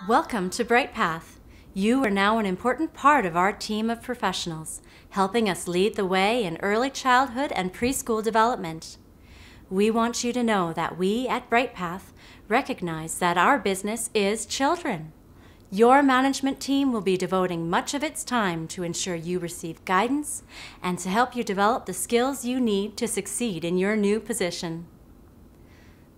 Welcome to Bright Path. You are now an important part of our team of professionals, helping us lead the way in early childhood and preschool development. We want you to know that we at Bright Path recognize that our business is children. Your management team will be devoting much of its time to ensure you receive guidance and to help you develop the skills you need to succeed in your new position.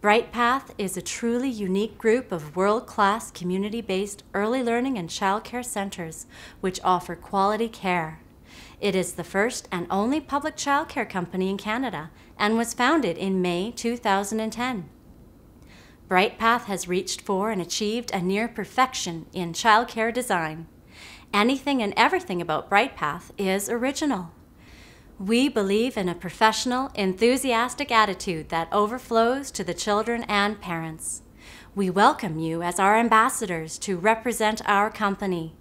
Bright Path is a truly unique group of world-class community-based early learning and childcare centers which offer quality care. It is the first and only public childcare company in Canada and was founded in May 2010. Bright Path has reached for and achieved a near perfection in childcare design. Anything and everything about Bright Path is original. We believe in a professional, enthusiastic attitude that overflows to the children and parents. We welcome you as our ambassadors to represent our company.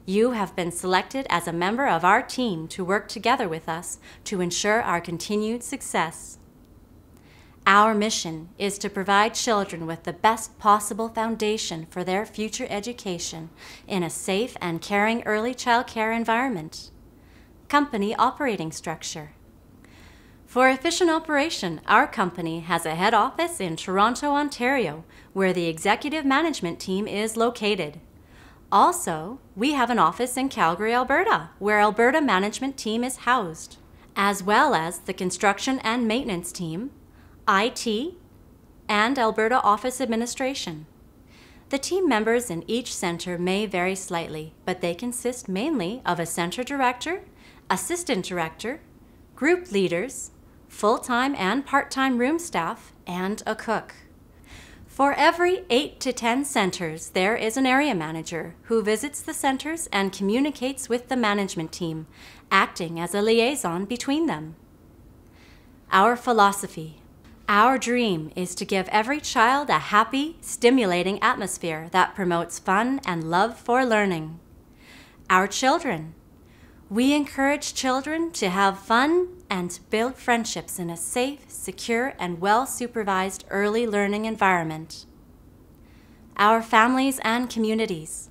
You have been selected as a member of our team to work together with us to ensure our continued success. Our mission is to provide children with the best possible foundation for their future education in a safe and caring early childcare environment. Company operating structure. For efficient operation, our company has a head office in Toronto, Ontario, where the executive management team is located. Also, we have an office in Calgary, Alberta, where Alberta management team is housed, as well as the construction and maintenance team, IT, and Alberta office administration. The team members in each center may vary slightly, but they consist mainly of a center director, assistant director, group leaders, full-time and part-time room staff, and a cook. For every 8 to 10 centers, there is an area manager who visits the centers and communicates with the management team, acting as a liaison between them. Our philosophy. Our dream is to give every child a happy, stimulating atmosphere that promotes fun and love for learning. Our children. We encourage children to have fun and build friendships in a safe, secure, and well-supervised early learning environment. Our families and communities.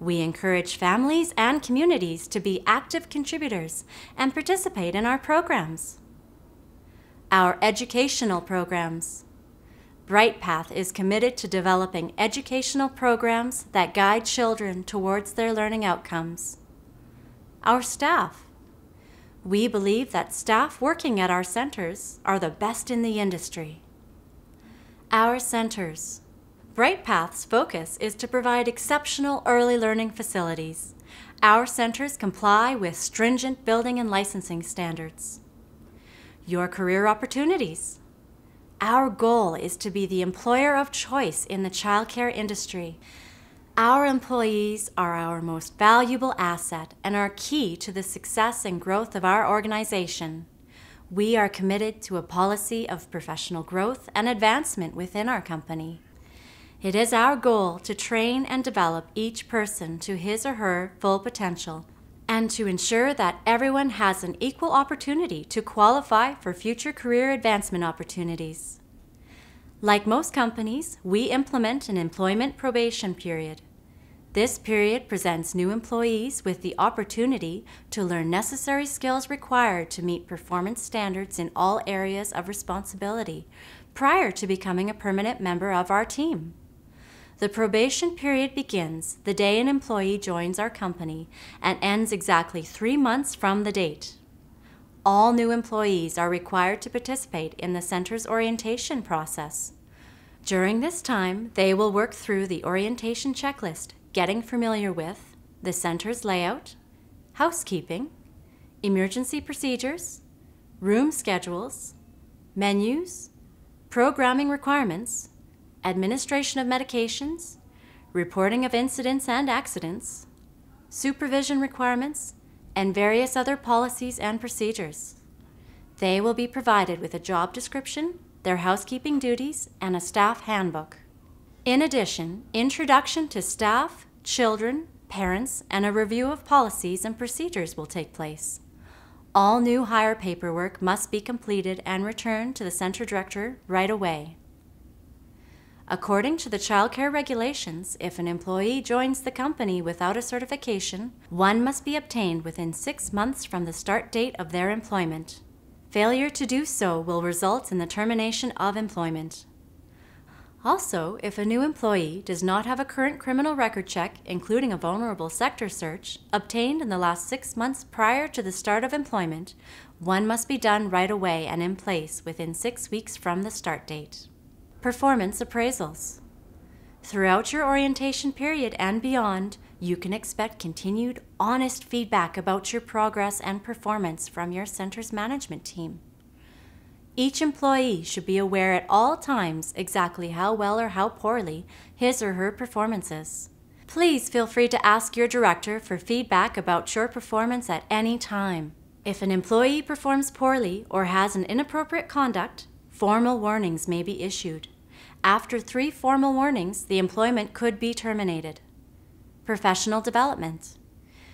We encourage families and communities to be active contributors and participate in our programs. Our educational programs. Bright Path is committed to developing educational programs that guide children towards their learning outcomes. Our staff. We believe that staff working at our centers are the best in the industry. Our centers. Bright Path's focus is to provide exceptional early learning facilities. Our centers comply with stringent building and licensing standards. Your career opportunities. Our goal is to be the employer of choice in the childcare industry. Our employees are our most valuable asset and are key to the success and growth of our organization. We are committed to a policy of professional growth and advancement within our company. It is our goal to train and develop each person to his or her full potential and to ensure that everyone has an equal opportunity to qualify for future career advancement opportunities. Like most companies, we implement an employment probation period. This period presents new employees with the opportunity to learn necessary skills required to meet performance standards in all areas of responsibility prior to becoming a permanent member of our team. The probation period begins the day an employee joins our company and ends exactly 3 months from the date. All new employees are required to participate in the center's orientation process. During this time, they will work through the orientation checklist, getting familiar with the center's layout, housekeeping, emergency procedures, room schedules, menus, programming requirements, administration of medications, reporting of incidents and accidents, supervision requirements, and various other policies and procedures. They will be provided with a job description, their housekeeping duties, and a staff handbook. In addition, introduction to staff, children, parents, and a review of policies and procedures will take place. All new hire paperwork must be completed and returned to the center director right away. According to the child care regulations, if an employee joins the company without a certification, one must be obtained within 6 months from the start date of their employment. Failure to do so will result in the termination of employment. Also, if a new employee does not have a current criminal record check, including a vulnerable sector search, obtained in the last 6 months prior to the start of employment, one must be done right away and in place within 6 weeks from the start date. Performance appraisals. Throughout your orientation period and beyond, you can expect continued, honest feedback about your progress and performance from your center's management team. Each employee should be aware at all times exactly how well or how poorly his or her performance is. Please feel free to ask your director for feedback about your performance at any time. If an employee performs poorly or has an inappropriate conduct, formal warnings may be issued. After 3 formal warnings, the employment could be terminated. Professional development.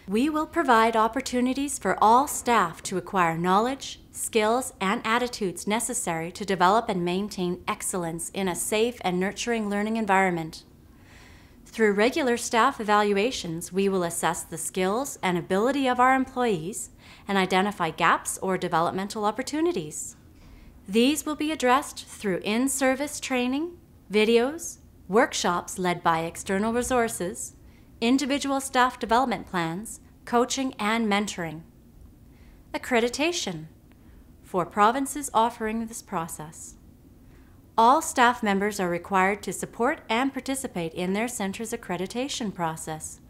We will provide opportunities for all staff to acquire knowledge, skills, and attitudes necessary to develop and maintain excellence in a safe and nurturing learning environment. Through regular staff evaluations, we will assess the skills and ability of our employees and identify gaps or developmental opportunities. These will be addressed through in-service training, videos, workshops led by external resources, individual staff development plans, coaching, and mentoring. Accreditation for provinces offering this process. All staff members are required to support and participate in their center's accreditation process.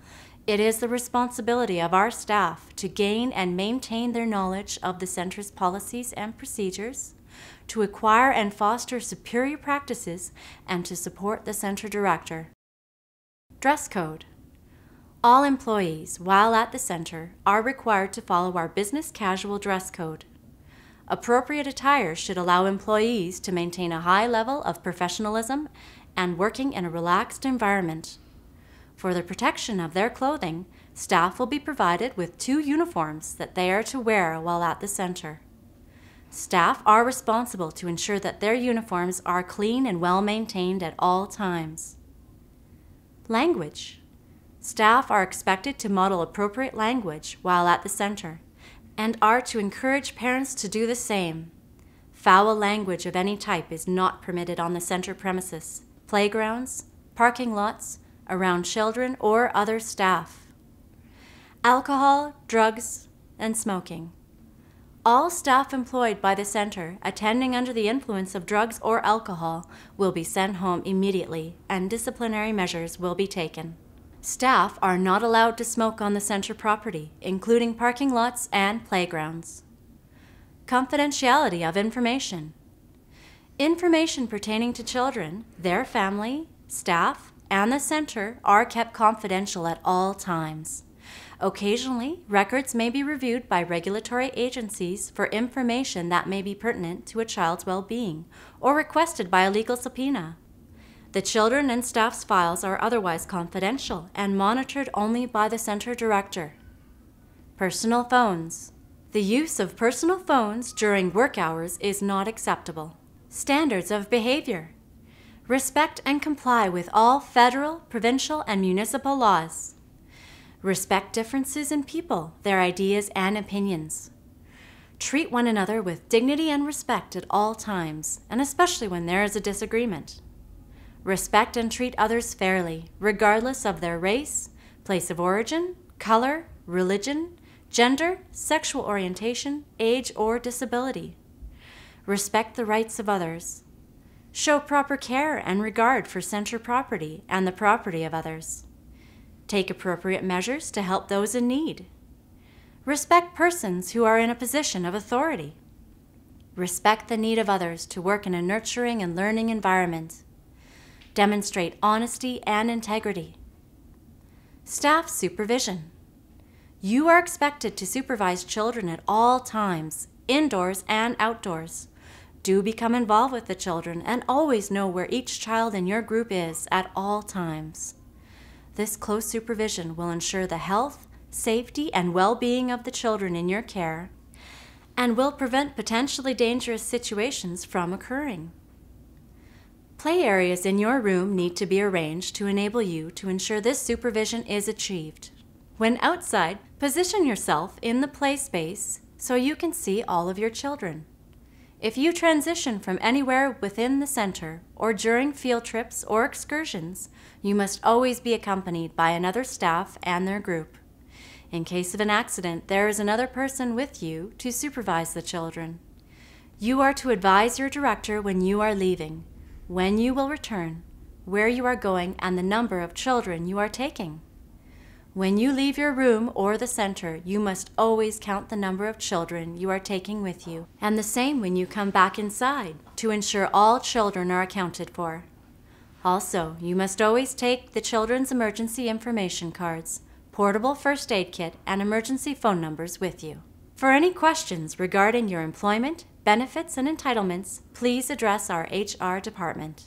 It is the responsibility of our staff to gain and maintain their knowledge of the center's policies and procedures, to acquire and foster superior practices, and to support the center director. Dress code. All employees, while at the center, are required to follow our business casual dress code. Appropriate attire should allow employees to maintain a high level of professionalism and working in a relaxed environment. For the protection of their clothing, staff will be provided with 2 uniforms that they are to wear while at the center. Staff are responsible to ensure that their uniforms are clean and well maintained at all times. Language. Staff are expected to model appropriate language while at the center and are to encourage parents to do the same. Foul language of any type is not permitted on the center premises, playgrounds, parking lots, around children or other staff. Alcohol, drugs, and smoking. All staff employed by the center attending under the influence of drugs or alcohol will be sent home immediately and disciplinary measures will be taken. Staff are not allowed to smoke on the center property, including parking lots and playgrounds. Confidentiality of information. Information pertaining to children, their family, staff, and the center are kept confidential at all times. Occasionally, records may be reviewed by regulatory agencies for information that may be pertinent to a child's well-being or requested by a legal subpoena. The children and staff's files are otherwise confidential and monitored only by the center director. Personal phones. The use of personal phones during work hours is not acceptable. Standards of behavior. Respect and comply with all federal, provincial, and municipal laws. Respect differences in people, their ideas, and opinions. Treat one another with dignity and respect at all times, and especially when there is a disagreement. Respect and treat others fairly, regardless of their race, place of origin, color, religion, gender, sexual orientation, age, or disability. Respect the rights of others. Show proper care and regard for center property and the property of others. Take appropriate measures to help those in need. Respect persons who are in a position of authority. Respect the need of others to work in a nurturing and learning environment. Demonstrate honesty and integrity. Staff supervision. You are expected to supervise children at all times, indoors and outdoors. Do become involved with the children and always know where each child in your group is at all times. This close supervision will ensure the health, safety, and well-being of the children in your care and will prevent potentially dangerous situations from occurring. Play areas in your room need to be arranged to enable you to ensure this supervision is achieved. When outside, position yourself in the play space so you can see all of your children. If you transition from anywhere within the center or during field trips or excursions, you must always be accompanied by another staff and their group. In case of an accident, there is another person with you to supervise the children. You are to advise your director when you are leaving, when you will return, where you are going, and the number of children you are taking. When you leave your room or the center, you must always count the number of children you are taking with you, and the same when you come back inside, to ensure all children are accounted for. Also, you must always take the children's emergency information cards, portable first aid kit, and emergency phone numbers with you. For any questions regarding your employment, benefits, and entitlements, please address our HR department.